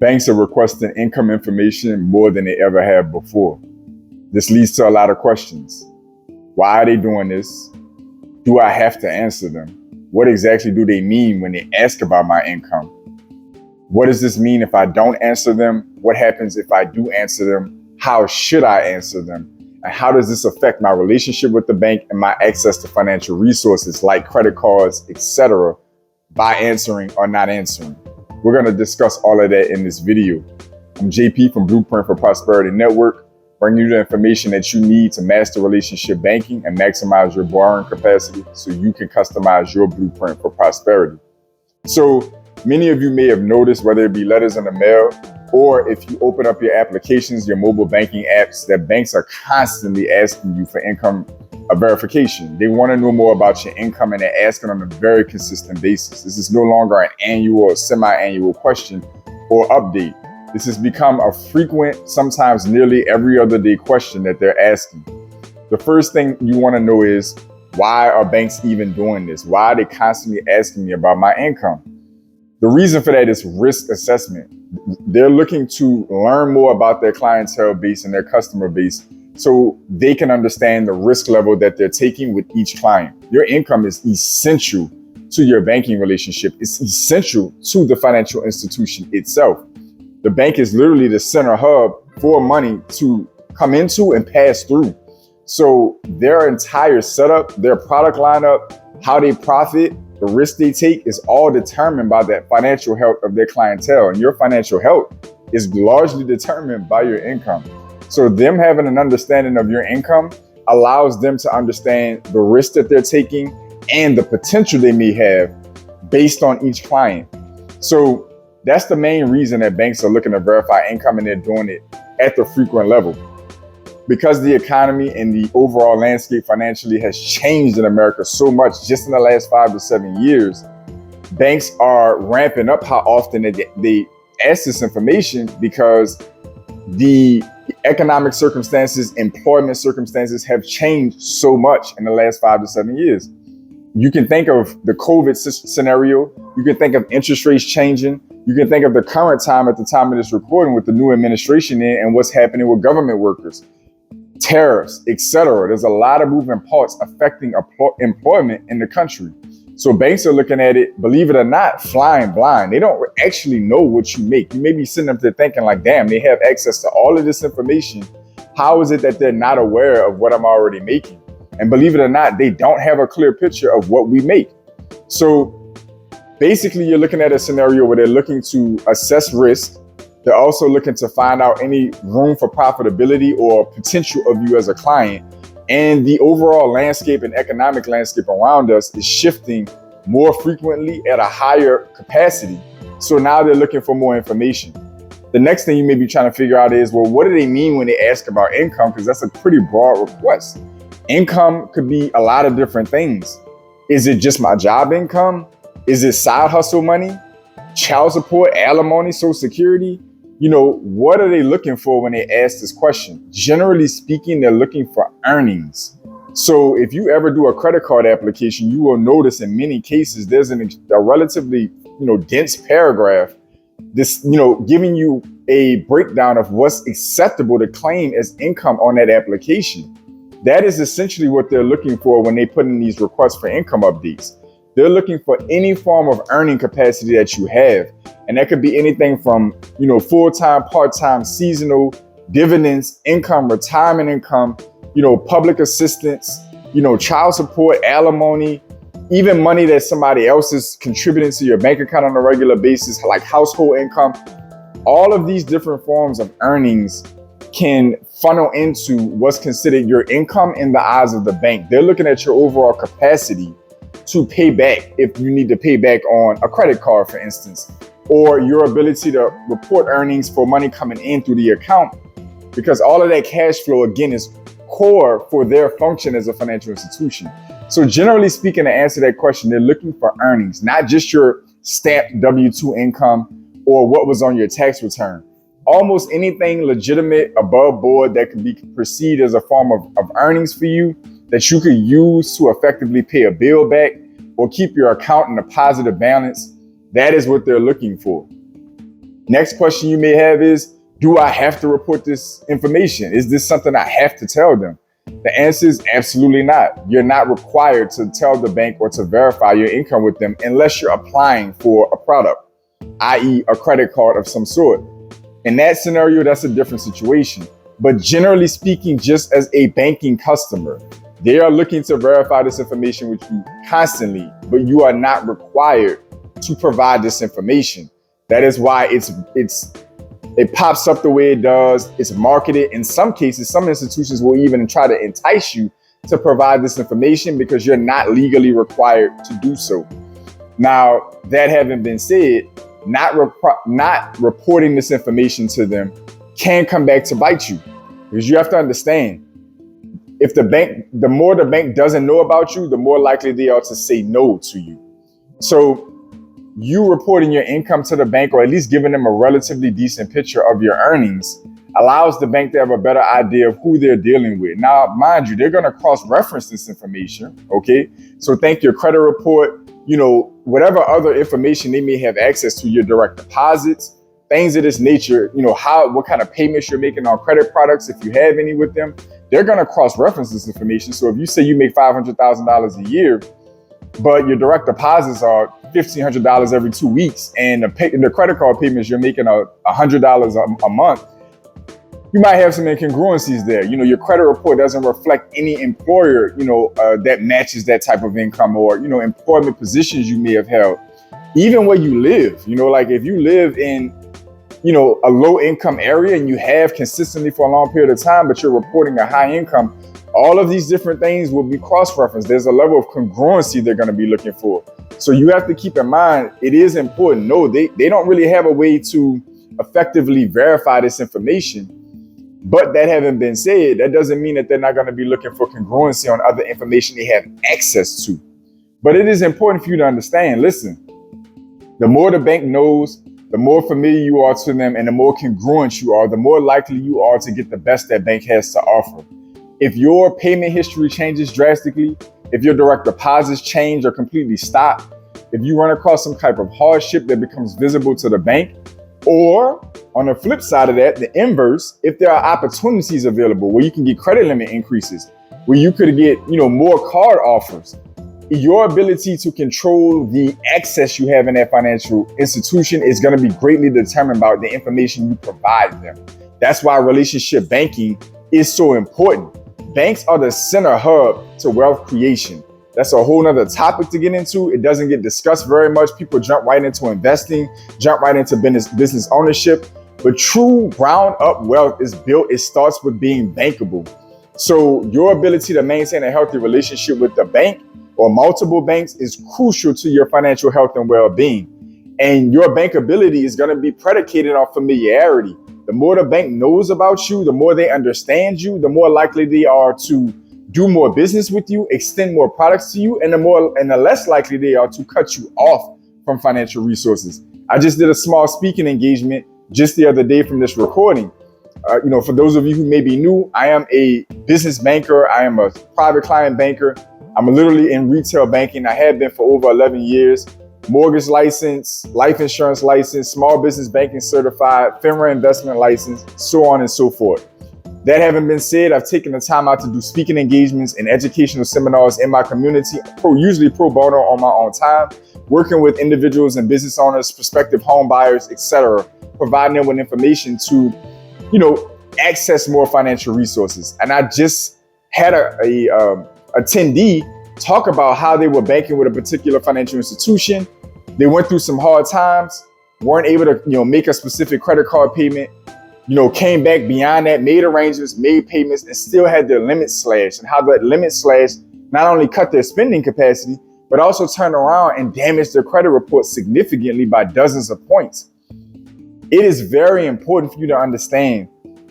Banks are requesting income information more than they ever have before. This leads to a lot of questions. Why are they doing this? Do I have to answer them? What exactly do they mean when they ask about my income? What does this mean if I don't answer them? What happens if I do answer them? How should I answer them? And how does this affect my relationship with the bank and my access to financial resources like credit cards, etc., by answering or not answering? We're going to discuss all of that in this video. I'm JP from Blueprint for Prosperity Network, bringing you the information that you need to master relationship banking and maximize your borrowing capacity so you can customize your blueprint for prosperity. So many of you may have noticed, whether it be letters in the mail or if you open up your applications, your mobile banking apps, that banks are constantly asking you for income verification. They want to know more about your income and they're asking on a very consistent basis. This is no longer an annual or semi-annual question or update. This has become a frequent, sometimes nearly every other day question that they're asking. The first thing you want to know is, why are banks even doing this? Why are they constantly asking me about my income? The reason for that is risk assessment. They're looking to learn more about their clientele base and their customer base so they can understand the risk level that they're taking with each client. Your income is essential to your banking relationship. It's essential to the financial institution itself. The bank is literally the center hub for money to come into and pass through. So their entire setup, their product lineup, how they profit, the risk they take is all determined by that financial health of their clientele. And your financial health is largely determined by your income. So them having an understanding of your income allows them to understand the risk that they're taking and the potential they may have based on each client. So that's the main reason that banks are looking to verify income, and they're doing it at the frequent level. Because the economy and the overall landscape financially has changed in America so much just in the last 5 to 7 years, banks are ramping up how often they ask this information because the economic circumstances, employment circumstances have changed so much in the last 5 to 7 years. You can think of the COVID scenario. You can think of interest rates changing. You can think of the current time at the time of this recording with the new administration in and what's happening with government workers, tariffs, etc. There's a lot of moving parts affecting employment in the country. So banks are looking at it, believe it or not, flying blind. They don't actually know what you make. You may be sitting up there thinking like, damn, they have access to all of this information. How is it that they're not aware of what I'm already making? And believe it or not, they don't have a clear picture of what we make. So basically, you're looking at a scenario where they're looking to assess risk. They're also looking to find out any room for profitability or potential of you as a client. And the overall landscape and economic landscape around us is shifting more frequently at a higher capacity. So now they're looking for more information. The next thing you may be trying to figure out is, well, what do they mean when they ask about income? Because that's a pretty broad request. Income could be a lot of different things. Is it just my job income? Is it side hustle money, child support, alimony, social security? What are they looking for when they ask this question? Generally speaking, they're looking for earnings. So if you ever do a credit card application, you will notice in many cases, there's a relatively, dense paragraph, giving you a breakdown of what's acceptable to claim as income on that application. That is essentially what they're looking for when they put in these requests for income updates. They're looking for any form of earning capacity that you have. And that could be anything from, full-time, part-time, seasonal, dividends, income, retirement income, public assistance, child support, alimony, even money that somebody else is contributing to your bank account on a regular basis, like household income. All of these different forms of earnings can funnel into what's considered your income in the eyes of the bank. They're looking at your overall capacity to pay back if you need to pay back on a credit card, for instance, or your ability to report earnings for money coming in through the account, because all of that cash flow, again, is core for their function as a financial institution. So generally speaking, to answer that question, they're looking for earnings, not just your stamped W-2 income or what was on your tax return. Almost anything legitimate above board that can be perceived as a form of earnings for you that you could use to effectively pay a bill back or keep your account in a positive balance, that is what they're looking for. Next question you may have is, do I have to report this information? Is this something I have to tell them? The answer is absolutely not. You're not required to tell the bank or to verify your income with them unless you're applying for a product, i.e. a credit card of some sort. In that scenario, that's a different situation. But generally speaking, just as a banking customer, they are looking to verify this information with you constantly, but you are not required to provide this information. That is why it pops up the way it does. It's marketed. In some cases, some institutions will even try to entice you to provide this information because you're not legally required to do so. Now, that having been said, not reporting this information to them can come back to bite you, because you have to understand, if the more the bank doesn't know about you, the more likely they are to say no to you. So you reporting your income to the bank, or at least giving them a relatively decent picture of your earnings, allows the bank to have a better idea of who they're dealing with. Now, mind you, they're going to cross-reference this information, okay? So think your credit report, whatever other information they may have access to, your direct deposits, things of this nature, what kind of payments you're making on credit products, if you have any with them, they're going to cross-reference this information. So if you say you make $500,000 a year, but your direct deposits are $1,500 every 2 weeks, and the credit card payments you're making are $100 a month, you might have some incongruencies there. Your credit report doesn't reflect any employer, that matches that type of income, or, employment positions you may have held. Even where you live, like if you live in, a low income area and you have consistently for a long period of time, but you're reporting a high income, all of these different things will be cross-referenced. There's a level of congruency they're going to be looking for. So you have to keep in mind, it is important. No, they don't really have a way to effectively verify this information. But that having been said, that doesn't mean that they're not going to be looking for congruency on other information they have access to. But it is important for you to understand, listen, the more the bank knows, the more familiar you are to them, and the more congruent you are, the more likely you are to get the best that bank has to offer. If your payment history changes drastically, if your direct deposits change or completely stop, if you run across some type of hardship that becomes visible to the bank, or on the flip side of that, the inverse, if there are opportunities available where you can get credit limit increases, where you could get, more card offers, your ability to control the access you have in that financial institution is going to be greatly determined by the information you provide them. That's why relationship banking is so important. Banks are the center hub to wealth creation. That's a whole nother topic to get into. It doesn't get discussed very much. People jump right into investing, jump right into business ownership. But true ground up wealth is built. It starts with being bankable. So your ability to maintain a healthy relationship with the bank or multiple banks is crucial to your financial health and well-being. And your bankability is going to be predicated on familiarity. The more the bank knows about you, the more they understand you, the more likely they are to do more business with you, extend more products to you, and the less likely they are to cut you off from financial resources. I just did a small speaking engagement just the other day from this recording. For those of you who may be new, I am a business banker. I am a private client banker. I'm literally in retail banking. I have been for over 11 years. Mortgage license, life insurance license, small business banking certified, FINRA investment license, so on and so forth. That having been said, I've taken the time out to do speaking engagements and educational seminars in my community, usually pro bono on my own time, working with individuals and business owners, prospective home buyers, etc., providing them with information to, access more financial resources. And I just had a attendee talk about how they were banking with a particular financial institution. They went through some hard times, weren't able to, make a specific credit card payment, came back beyond that, made arrangements, made payments, and still had their limit slashed, and how that limit slash not only cut their spending capacity, but also turned around and damaged their credit report significantly by dozens of points. It is very important for you to understand,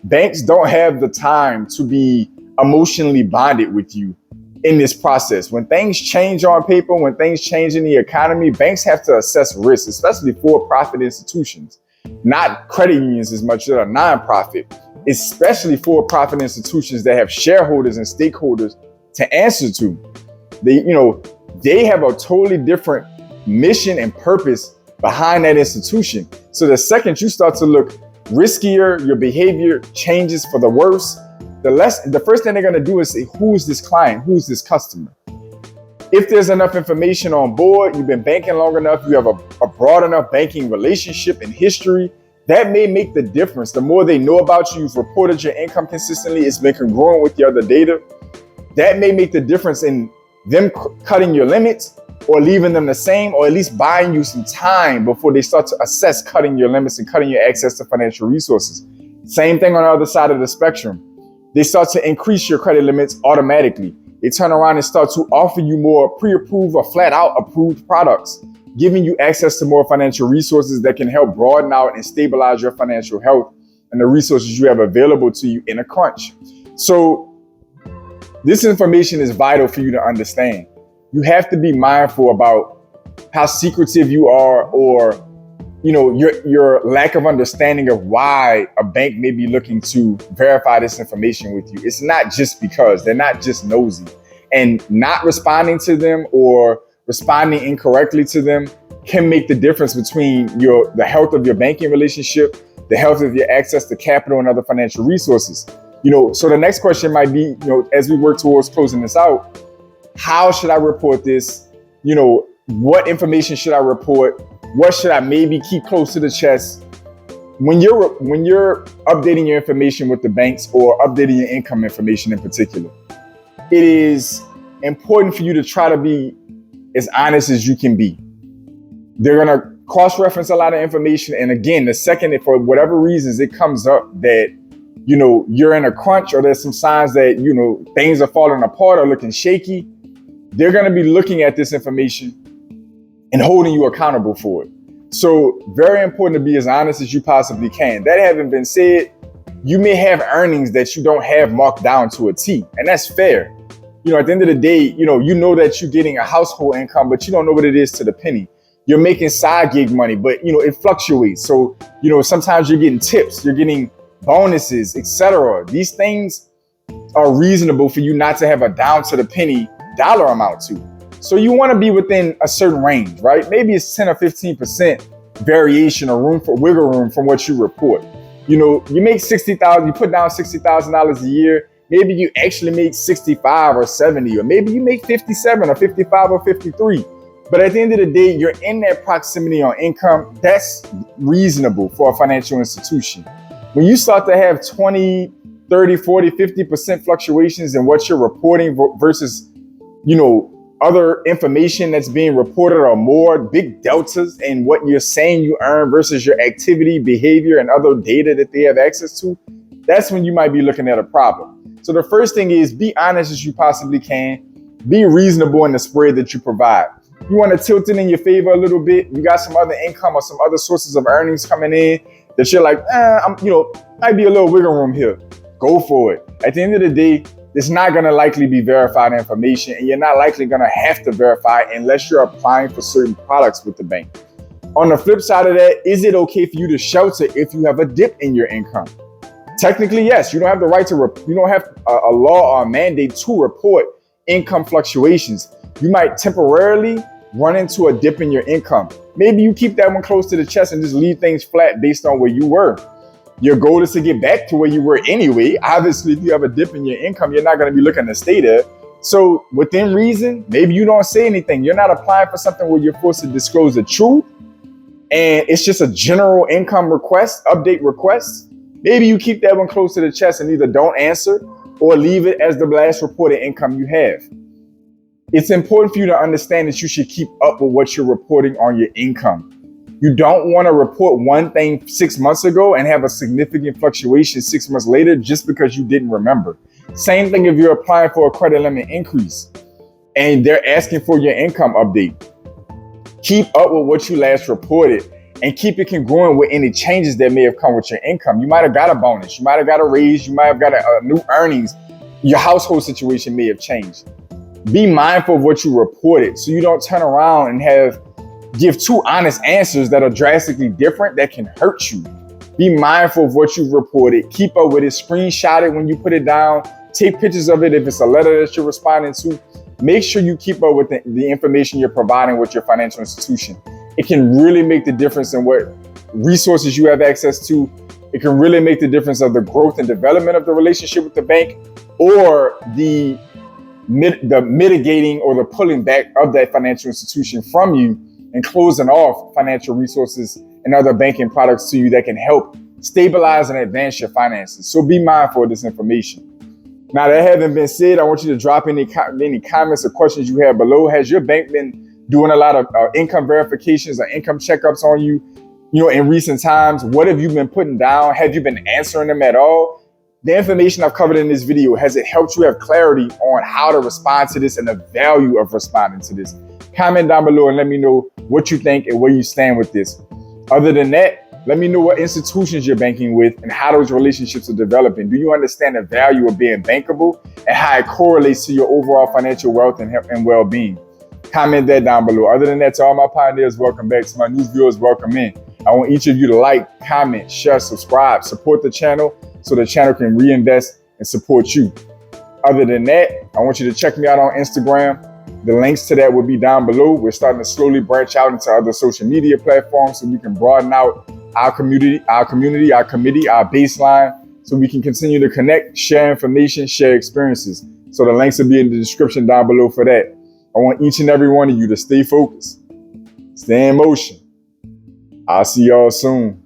banks don't have the time to be emotionally bonded with you in this process. When things change on paper, when things change in the economy, banks have to assess risk, especially for-profit institutions, not credit unions as much that are nonprofit, especially for-profit institutions that have shareholders and stakeholders to answer to. They have a totally different mission and purpose behind that institution. So the second you start to look riskier, your behavior changes for the worse. The first thing they're going to do is say, who's this client? Who's this customer? If there's enough information on board, you've been banking long enough, you have a broad enough banking relationship and history, that may make the difference. The more they know about you, you've reported your income consistently, it's been congruent with the other data, that may make the difference in them cutting your limits or leaving them the same, or at least buying you some time before they start to assess cutting your limits and cutting your access to financial resources. Same thing on the other side of the spectrum. They start to increase your credit limits automatically. They turn around and start to offer you more pre-approved or flat out approved products, giving you access to more financial resources that can help broaden out and stabilize your financial health and the resources you have available to you in a crunch. So this information is vital for you to understand. You have to be mindful about how secretive you are, or your lack of understanding of why a bank may be looking to verify this information with you. It's not just because they're not just nosy, and not responding to them or responding incorrectly to them can make the difference between the health of your banking relationship, the health of your access to capital and other financial resources. So the next question might be, as we work towards closing this out, how should I report this? What information should I report? What should I maybe keep close to the chest? When you're updating your information with the banks, or updating your income information in particular, it is important for you to try to be as honest as you can be. They're going to cross-reference a lot of information. And again, the second, for whatever reasons, it comes up that, you're in a crunch, or there's some signs that, things are falling apart or looking shaky, they're going to be looking at this information and holding you accountable for it. So very important to be as honest as you possibly can. That having been said, you may have earnings that you don't have marked down to a T, and that's fair. At the end of the day, you know that you're getting a household income, but you don't know what it is to the penny. You're making side gig money, but it fluctuates. So, sometimes you're getting tips, you're getting bonuses, etc. These things are reasonable for you not to have a down to the penny dollar amount to. So you want to be within a certain range, right? Maybe it's 10 or 15% variation or room for wiggle room from what you report. You make $60,000, you put down $60,000 a year. Maybe you actually make 65 or 70, or maybe you make 57 or 55 or 53. But at the end of the day, you're in that proximity on income. That's reasonable for a financial institution. When you start to have 20, 30, 40, 50% fluctuations in what you're reporting versus, other information that's being reported, or more big deltas in what you're saying you earn versus your activity, behavior, and other data that they have access to, that's when you might be looking at a problem. So the first thing is, be honest as you possibly can. Be reasonable in the spread that you provide. You want to tilt it in your favor a little bit. You got some other income or some other sources of earnings coming in that you're like, might be a little wiggle room here. Go for it. At the end of the day, it's not going to likely be verified information, and you're not likely going to have to verify unless you're applying for certain products with the bank. On the flip side of that, is it okay for you to shelter if you have a dip in your income? Technically, yes. You don't have the right to, you don't have a law or a mandate to report income fluctuations. You might temporarily run into a dip in your income. Maybe you keep that one close to the chest and just leave things flat based on where you were. Your goal is to get back to where you were anyway. Obviously, if you have a dip in your income, you're not going to be looking to stay there. So within reason, maybe you don't say anything. You're not applying for something where you're forced to disclose the truth, and it's just a general income request, update request. Maybe you keep that one close to the chest and either don't answer or leave it as the last reported income you have. It's important for you to understand that you should keep up with what you're reporting on your income. You don't want to report one thing 6 months ago and have a significant fluctuation 6 months later just because you didn't remember. Same thing if you're applying for a credit limit increase and they're asking for your income update. Keep up with what you last reported and keep it congruent with any changes that may have come with your income. You might have got a bonus, you might have got a raise, you might have got a new earnings. Your household situation may have changed. Be mindful of what you reported so you don't turn around and give two honest answers that are drastically different that can hurt you. Be mindful of what you've reported. Keep up with it. Screenshot it when you put it down. Take pictures of it if it's a letter that you're responding to. Make sure you keep up with the information you're providing with your financial institution. it can really make the difference in what resources you have access to. It can really make the difference of the growth and development of the relationship with the bank, or the mitigating or the pulling back of that financial institution from you and closing off financial resources and other banking products to you that can help stabilize and advance your finances. So be mindful of this information. Now, that having been said, I want you to drop any comments or questions you have below. Has your bank been doing a lot of income verifications or income checkups on you, in recent times? What have you been putting down? Have you been answering them at all? The information I've covered in this video, has it helped you have clarity on how to respond to this and the value of responding to this? Comment down below and let me know what you think and where you stand with this. Other than that, let me know what institutions you're banking with and how those relationships are developing. Do you understand the value of being bankable and how it correlates to your overall financial wealth and well-being? Comment that down below. Other than that, to all my pioneers, welcome back. To my new viewers, welcome in. I want each of you to like, comment, share, subscribe, support the channel so the channel can reinvest and support you. Other than that, I want you to check me out on Instagram. The links to that will be down below. We're starting to slowly branch out into other social media platforms so we can broaden out our community, our committee, our baseline, so we can continue to connect, share information, share experiences. So the links will be in the description down below for that. I want each and every one of you to stay focused, stay in motion. I'll see y'all soon.